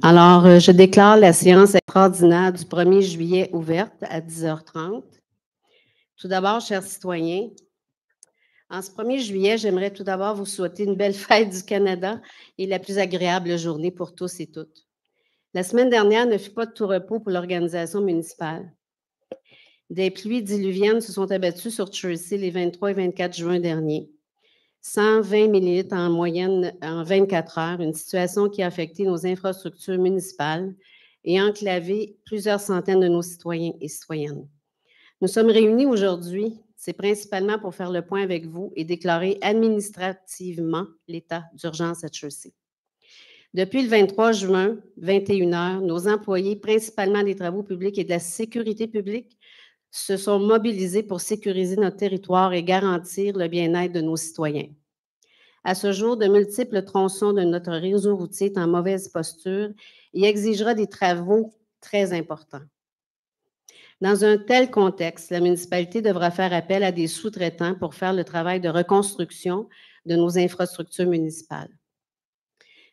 Alors, je déclare la séance extraordinaire du 1er juillet ouverte à 10h30. Tout d'abord, chers citoyens, en ce 1er juillet, j'aimerais tout d'abord vous souhaiter une belle fête du Canada et la plus agréable journée pour tous et toutes. La semaine dernière ne fut pas de tout repos pour l'organisation municipale. Des pluies diluviennes se sont abattues sur Chelsea les 23 et 24 juin dernier. 120 millilitres en moyenne en 24 heures, une situation qui a affecté nos infrastructures municipales et enclavé plusieurs centaines de nos citoyens et citoyennes. Nous sommes réunis aujourd'hui, c'est principalement pour faire le point avec vous et déclarer administrativement l'état d'urgence à Chelsea. Depuis le 23 juin, 21h, nos employés, principalement des travaux publics et de la sécurité publique, se sont mobilisés pour sécuriser notre territoire et garantir le bien-être de nos citoyens. À ce jour, de multiples tronçons de notre réseau routier est en mauvaise posture et exigera des travaux très importants. Dans un tel contexte, la municipalité devra faire appel à des sous-traitants pour faire le travail de reconstruction de nos infrastructures municipales.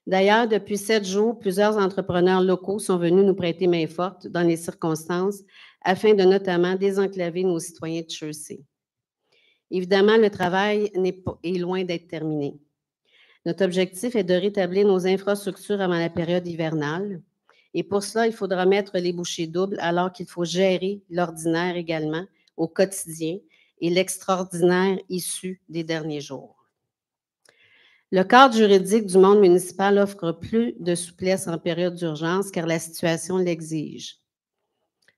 D'ailleurs, depuis 7 jours, plusieurs entrepreneurs locaux sont venus nous prêter main forte dans les circonstances afin de notamment désenclaver nos citoyens de Chelsea. Évidemment, le travail est loin d'être terminé. Notre objectif est de rétablir nos infrastructures avant la période hivernale. Et pour cela, il faudra mettre les bouchées doubles alors qu'il faut gérer l'ordinaire également au quotidien et l'extraordinaire issu des derniers jours. Le cadre juridique du monde municipal offre plus de souplesse en période d'urgence car la situation l'exige.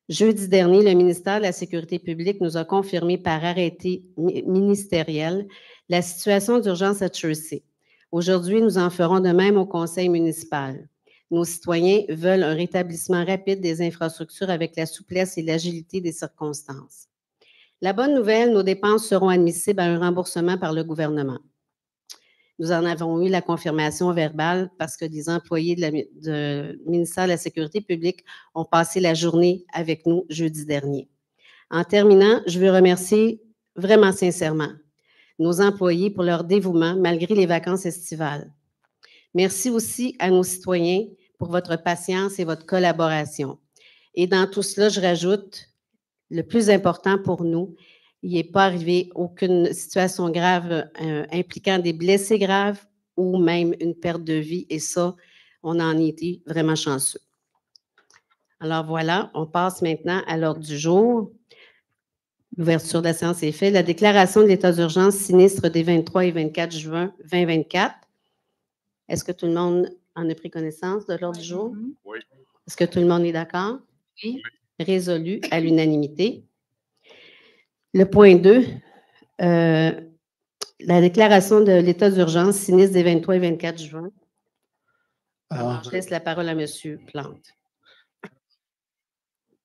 Jeudi dernier, le ministère de la Sécurité publique nous a confirmé par arrêté ministériel la situation d'urgence à Chelsea. Aujourd'hui, nous en ferons de même au conseil municipal. Nos citoyens veulent un rétablissement rapide des infrastructures avec la souplesse et l'agilité des circonstances. La bonne nouvelle, nos dépenses seront admissibles à un remboursement par le gouvernement. Nous en avons eu la confirmation verbale parce que des employés du ministère de la Sécurité publique ont passé la journée avec nous jeudi dernier. En terminant, je veux remercier vraiment sincèrement nos employés pour leur dévouement malgré les vacances estivales. Merci aussi à nos citoyens pour votre patience et votre collaboration. Et dans tout cela, je rajoute, le plus important pour nous, il n'est pas arrivé aucune situation grave impliquant des blessés graves ou même une perte de vie. Et ça, on en a été vraiment chanceux. Alors voilà, on passe maintenant à l'ordre du jour. L'ouverture de la séance est faite. La déclaration de l'état d'urgence sinistre des 23 et 24 juin 2024. Est-ce que tout le monde en a pris connaissance de l'ordre du jour? Oui. Est-ce que tout le monde est d'accord? Oui. Résolu à l'unanimité. Le point 2, la déclaration de l'état d'urgence sinistre des 23 et 24 juin. Alors, je laisse la parole à M. Plante.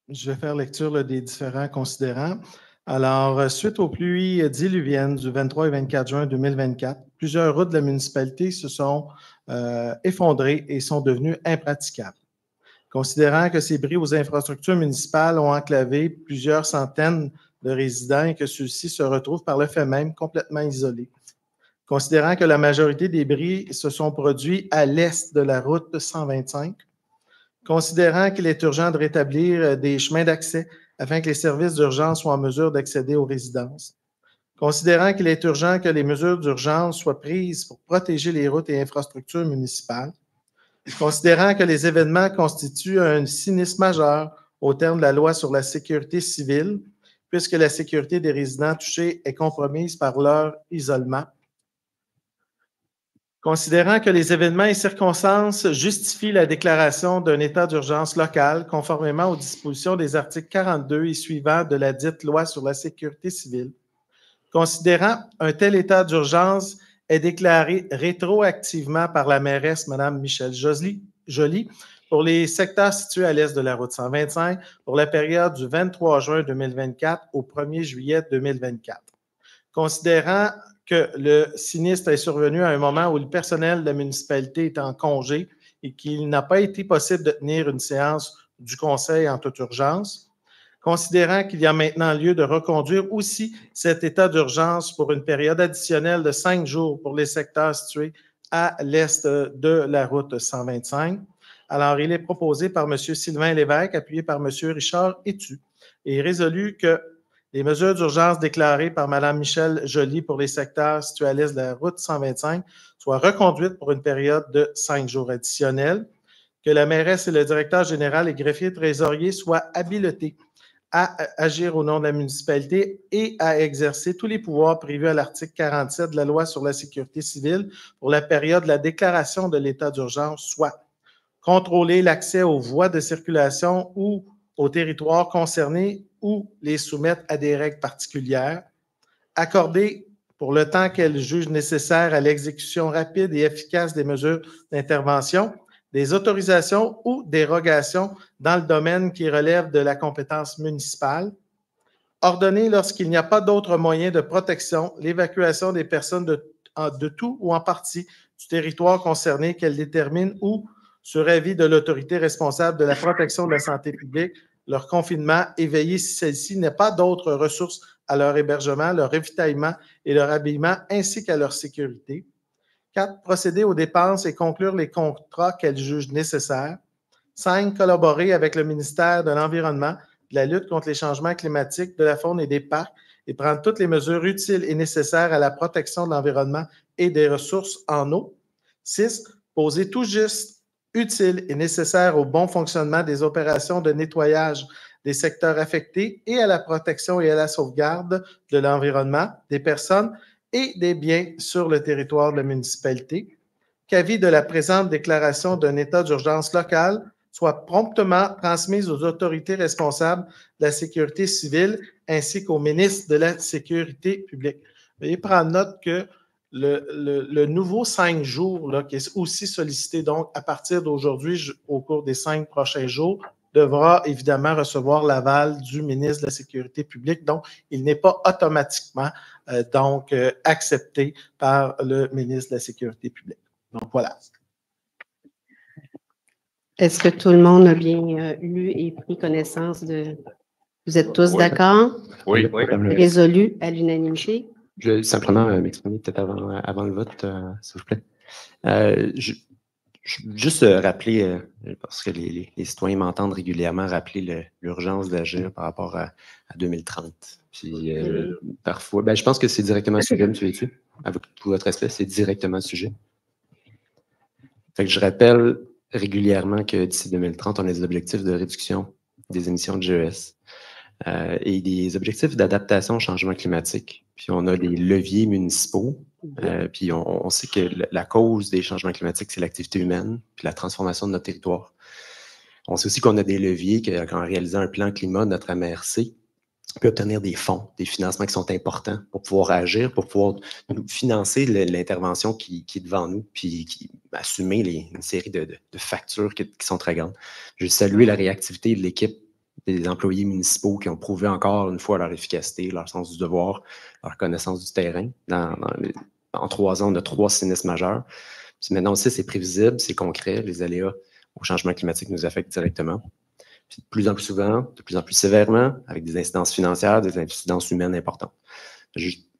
Je vais faire lecture des différents considérants. Alors, suite aux pluies diluviennes du 23 et 24 juin 2024, plusieurs routes de la municipalité se sont effondrées et sont devenues impraticables. Considérant que ces bris aux infrastructures municipales ont enclavé plusieurs centaines de résidents et que ceux-ci se retrouvent par le fait même complètement isolés. Considérant que la majorité des bris se sont produits à l'est de la route 125, considérant qu'il est urgent de rétablir des chemins d'accès afin que les services d'urgence soient en mesure d'accéder aux résidences, considérant qu'il est urgent que les mesures d'urgence soient prises pour protéger les routes et infrastructures municipales, considérant que les événements constituent un sinistre majeur au terme de la loi sur la sécurité civile, puisque la sécurité des résidents touchés est compromise par leur isolement, considérant que les événements et circonstances justifient la déclaration d'un état d'urgence local conformément aux dispositions des articles 42 et suivants de la dite loi sur la sécurité civile, considérant un tel état d'urgence est déclaré rétroactivement par la mairesse Mme Michèle Joly pour les secteurs situés à l'est de la route 125 pour la période du 23 juin 2024 au 1er juillet 2024. Considérant que le sinistre est survenu à un moment où le personnel de la municipalité est en congé et qu'il n'a pas été possible de tenir une séance du conseil en toute urgence, considérant qu'il y a maintenant lieu de reconduire aussi cet état d'urgence pour une période additionnelle de 5 jours pour les secteurs situés à l'est de la route 125, Alors, il est proposé par M. Sylvain Lévesque, appuyé par M. Richard Etu, et résolu que les mesures d'urgence déclarées par Mme Michèle Joly pour les secteurs situés à l'est de la route 125 soient reconduites pour une période de 5 jours additionnels, que la mairesse et le directeur général et greffier trésorier soient habilités à agir au nom de la municipalité et à exercer tous les pouvoirs prévus à l'article 47 de la Loi sur la sécurité civile pour la période de la déclaration de l'état d'urgence, soit contrôler l'accès aux voies de circulation ou aux territoires concernés ou les soumettre à des règles particulières, accorder pour le temps qu'elle juge nécessaire à l'exécution rapide et efficace des mesures d'intervention, des autorisations ou dérogations dans le domaine qui relève de la compétence municipale, ordonner lorsqu'il n'y a pas d'autre moyen de protection l'évacuation des personnes de tout ou en partie du territoire concerné qu'elle détermine ou, sur avis de l'autorité responsable de la protection de la santé publique, leur confinement et veiller si celle-ci n'a pas d'autres ressources à leur hébergement, leur ravitaillement et leur habillement, ainsi qu'à leur sécurité. 4. Procéder aux dépenses et conclure les contrats qu'elle juge nécessaires. 5. Collaborer avec le ministère de l'Environnement, de la lutte contre les changements climatiques, de la faune et des parcs et prendre toutes les mesures utiles et nécessaires à la protection de l'environnement et des ressources en eau. 6. Poser tout juste utile et nécessaire au bon fonctionnement des opérations de nettoyage des secteurs affectés et à la protection et à la sauvegarde de l'environnement, des personnes et des biens sur le territoire de la municipalité. Qu'avis de la présente déclaration d'un état d'urgence local soit promptement transmise aux autorités responsables de la sécurité civile ainsi qu'au ministre de la Sécurité publique. Veuillez prendre note que le nouveau 5 jours, là, qui est aussi sollicité donc à partir d'aujourd'hui au cours des 5 prochains jours, devra évidemment recevoir l'aval du ministre de la Sécurité publique. Donc, il n'est pas automatiquement accepté par le ministre de la Sécurité publique. Donc, voilà. Est-ce que tout le monde a bien lu et pris connaissance de... Vous êtes tous d'accord? Oui. Résolu à l'unanimité? Je vais simplement m'exprimer peut-être avant le vote, s'il vous plaît. Juste rappeler, parce que les citoyens m'entendent régulièrement rappeler l'urgence d'agir par rapport à 2030. Puis parfois, je pense que c'est directement le sujet, M. Etu. Avec tout votre respect, c'est directement le sujet. Fait que je rappelle régulièrement que d'ici 2030, on a des objectifs de réduction des émissions de GES et des objectifs d'adaptation au changement climatique. Puis on a des leviers municipaux. Puis on sait que la cause des changements climatiques, c'est l'activité humaine puis la transformation de notre territoire. On sait aussi qu'on a des leviers qu'en réalisant un plan climat, notre MRC peut obtenir des fonds, des financements qui sont importants pour pouvoir agir, pour pouvoir nous financer l'intervention qui est devant nous, puis assumer une série de factures qui sont très grandes. Je veux saluer la réactivité de l'équipe des employés municipaux qui ont prouvé encore une fois leur efficacité, leur sens du devoir, leur connaissance du terrain. En 3 ans, on a 3 sinistres majeurs. Puis maintenant aussi, c'est prévisible, c'est concret. Les aléas au changement climatique nous affectent directement. Puis de plus en plus souvent, de plus en plus sévèrement, avec des incidences financières, des incidences humaines importantes.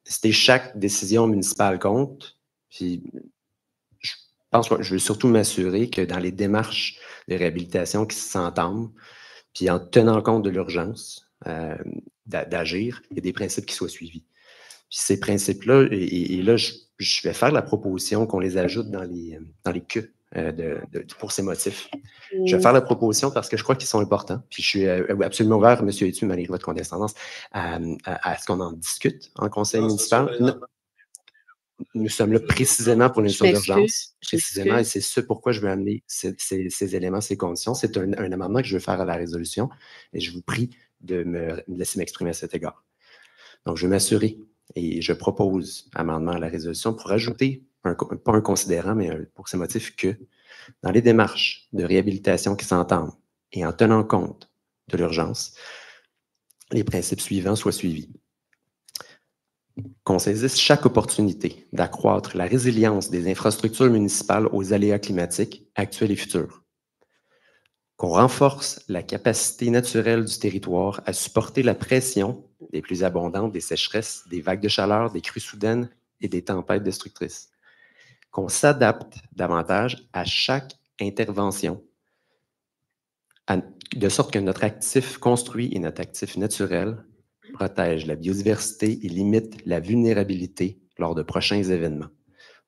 C'était chaque décision municipale compte. Puis je pense que je veux surtout m'assurer que dans les démarches de réhabilitation qui s'entament, puis en tenant compte de l'urgence d'agir, il y a des principes qui soient suivis. Puis ces principes-là, et là, je vais faire la proposition qu'on les ajoute dans les queues pour ces motifs. Je vais faire la proposition parce que je crois qu'ils sont importants. Puis je suis absolument ouvert, M. Etu, malgré votre condescendance, à ce qu'on en discute en conseil municipal. Nous sommes là précisément pour une mesure d'urgence. Précisément, et c'est ce pourquoi je veux amener ces éléments, ces conditions. C'est un amendement que je veux faire à la résolution et je vous prie de me laisser m'exprimer à cet égard. Donc, je veux m'assurer et je propose amendement à la résolution pour ajouter, pas un considérant, mais pour ces motifs que dans les démarches de réhabilitation qui s'entendent et en tenant compte de l'urgence, les principes suivants soient suivis. Qu'on saisisse chaque opportunité d'accroître la résilience des infrastructures municipales aux aléas climatiques actuels et futurs. Qu'on renforce la capacité naturelle du territoire à supporter la pression des pluies abondantes, des sécheresses, des vagues de chaleur, des crues soudaines et des tempêtes destructrices. Qu'on s'adapte davantage à chaque intervention de sorte que notre actif construit et notre actif naturel protège la biodiversité et limite la vulnérabilité lors de prochains événements.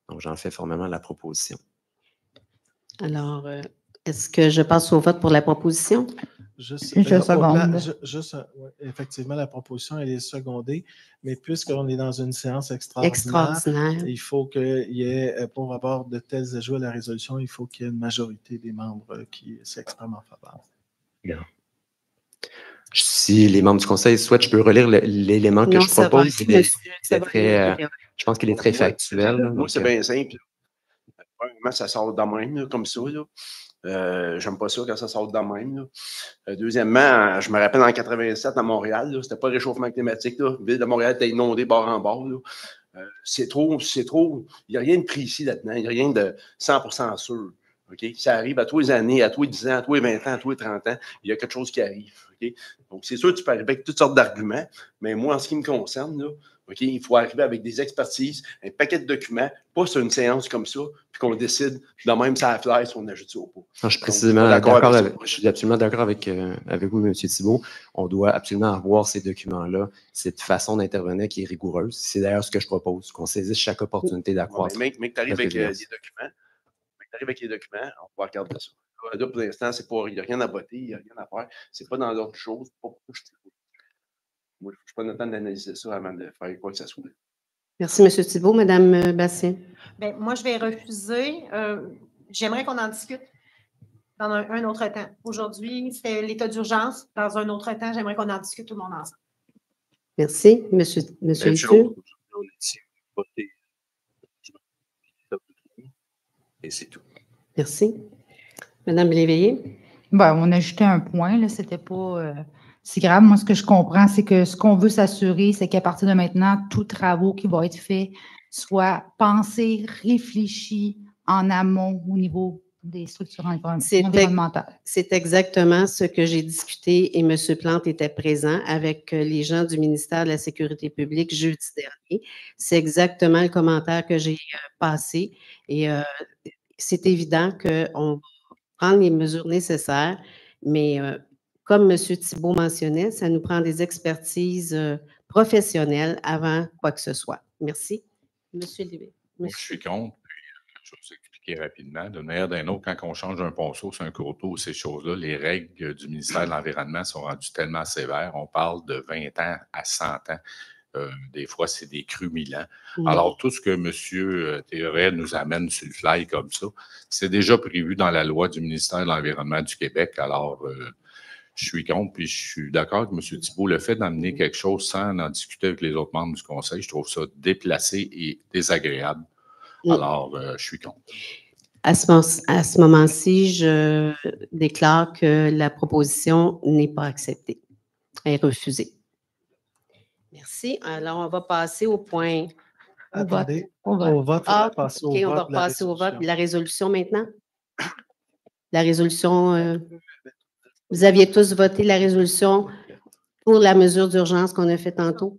Donc, j'en fais formellement la proposition. Alors, est-ce que je passe au vote pour la proposition? Je seconde. Effectivement, la proposition, elle est secondée, mais puisqu'on est dans une séance extraordinaire. Il faut qu'il y ait, pour avoir de tels ajouts à la résolution, il faut qu'il y ait une majorité des membres qui s'expriment en faveur. Bien. Si les membres du Conseil souhaitent, je peux relire l'élément que je propose. Je pense qu'il est très factuel. Moi, c'est bien simple. Premièrement, ça sort de même, là, comme ça. J'aime pas ça quand ça sort de même. Deuxièmement, je me rappelle en 87 à Montréal, c'était pas le réchauffement climatique. La ville de Montréal était inondée bord en bord. C'est trop. Il n'y a rien de précis là-dedans. Il n'y a rien de 100% sûr. Okay? Ça arrive à tous les années, à tous les 10 ans, à tous les 20 ans, à tous les 30 ans. Il y a quelque chose qui arrive. Okay? Donc, c'est sûr que tu peux arriver avec toutes sortes d'arguments, mais moi, en ce qui me concerne, là, okay, il faut arriver avec des expertises, un paquet de documents, pas sur une séance comme ça, puis qu'on décide de même ça à fly si on ajoute ça au pot. Je suis absolument d'accord avec vous, M. Thibault. On doit absolument avoir ces documents-là, cette façon d'intervenir qui est rigoureuse. C'est d'ailleurs ce que je propose, qu'on saisisse chaque opportunité d'accroître. Mais que tu arrives avec les documents, on va regarder ça. Là, pour l'instant, il n'y a rien à voter, il n'y a rien à faire. C'est pas dans l'ordre chose. Moi, je ne suis pas le temps d'analyser ça avant de faire quoi que ce soit. Merci, M. Thibault. Mme Bastien. Bien, moi, je vais refuser. J'aimerais qu'on en discute dans un autre temps. Aujourd'hui, c'est l'état d'urgence. Dans un autre temps, j'aimerais qu'on en discute tout le monde ensemble. Merci. Monsieur Itu. Et c'est tout. Merci. Madame Léveillé. Ben, on a ajouté un point, là, c'était pas si grave. Moi, ce que je comprends, c'est que ce qu'on veut s'assurer, c'est qu'à partir de maintenant, tous travaux qui vont être faits soient pensés, réfléchis en amont au niveau des structures environnementales. C'est exactement ce que j'ai discuté et M. Plante était présent avec les gens du ministère de la Sécurité publique jeudi dernier. C'est exactement le commentaire que j'ai passé et c'est évident qu'on va prendre les mesures nécessaires, mais comme M. Thibault mentionnait, ça nous prend des expertises professionnelles avant quoi que ce soit. Merci. M. Lévy. Moi, je suis contre. Je vais vous expliquer rapidement. D'une manière d'un autre, quand on change un ponceau sur un coteau, ces choses-là, les règles du ministère de l'Environnement sont rendues tellement sévères. On parle de 20 ans à 100 ans. Des fois, c'est des crus 1000 ans. Alors, tout ce que M. Théoret nous amène sur le fly comme ça, c'est déjà prévu dans la loi du ministère de l'Environnement du Québec. Alors, je suis contre, puis je suis d'accord avec M. Thibault. Le fait d'amener quelque chose sans en discuter avec les autres membres du Conseil, je trouve ça déplacé et désagréable. Alors, je suis contre. À ce moment-ci, je déclare que la proposition n'est pas acceptée. Elle est refusée. Merci. Alors, on va passer au point. Attendez, on va passer au vote de la résolution maintenant. La résolution, vous aviez tous voté la résolution pour la mesure d'urgence qu'on a fait tantôt?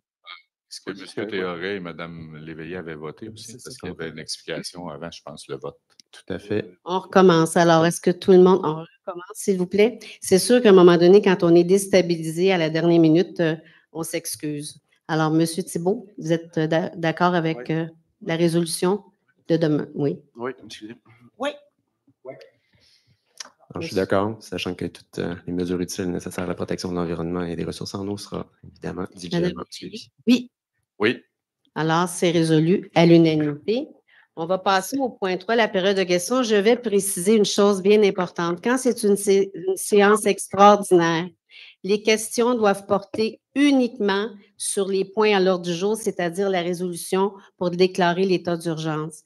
Est-ce que M. Théoret et Mme Léveillé avaient voté aussi? Parce qu'il y avait une explication avant, je pense, le vote. Tout à fait. On recommence. Alors, est-ce que tout le monde... On recommence, s'il vous plaît? C'est sûr qu'à un moment donné, quand on est déstabilisé à la dernière minute, on s'excuse. Alors, M. Thibault, vous êtes d'accord avec la résolution de demain? Oui. Oui, excusez-moi. Oui. Alors, je suis d'accord, sachant que toutes les mesures utiles nécessaires à la protection de l'environnement et des ressources en eau sera évidemment diligemment suivies. Oui. Oui. Alors, c'est résolu à l'unanimité. On va passer au point 3, la période de questions. Je vais préciser une chose bien importante. Quand c'est une séance extraordinaire, les questions doivent porter uniquement sur les points à l'ordre du jour, c'est-à-dire la résolution pour déclarer l'état d'urgence.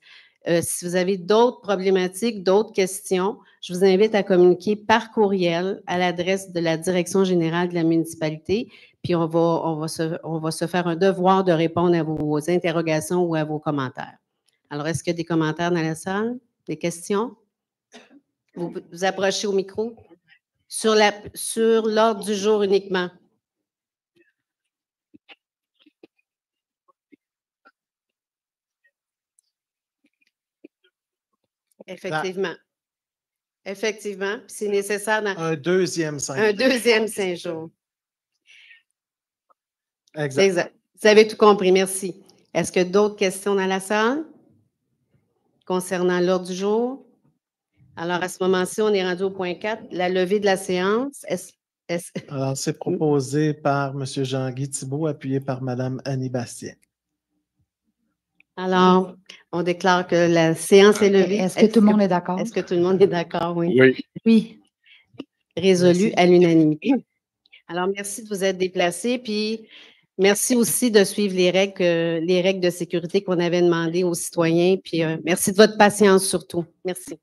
Si vous avez d'autres problématiques, d'autres questions, je vous invite à communiquer par courriel à l'adresse de la Direction générale de la municipalité, puis on va se faire un devoir de répondre à vos interrogations ou à vos commentaires. Alors, est-ce qu'il y a des commentaires dans la salle? Des questions? Vous vous approchez au micro. Sur l'ordre du jour uniquement. Effectivement. Effectivement, puis c'est nécessaire dans Un deuxième 5 un deuxième 5 jours. Exact. Exact. Vous avez tout compris, merci. Est-ce que d'autres questions dans la salle concernant l'ordre du jour? Alors, à ce moment-ci, on est rendu au point 4, la levée de la séance. Alors, c'est proposé par M. Jean-Guy Thibault, appuyé par Mme Annie Bastien. Alors, on déclare que la séance est levée. Est-ce que tout le monde est d'accord? Est-ce que tout le monde est d'accord? Oui. Oui. Oui. Résolu à l'unanimité. Alors, merci de vous être déplacés, puis merci aussi de suivre les règles de sécurité qu'on avait demandées aux citoyens, puis merci de votre patience surtout. Merci.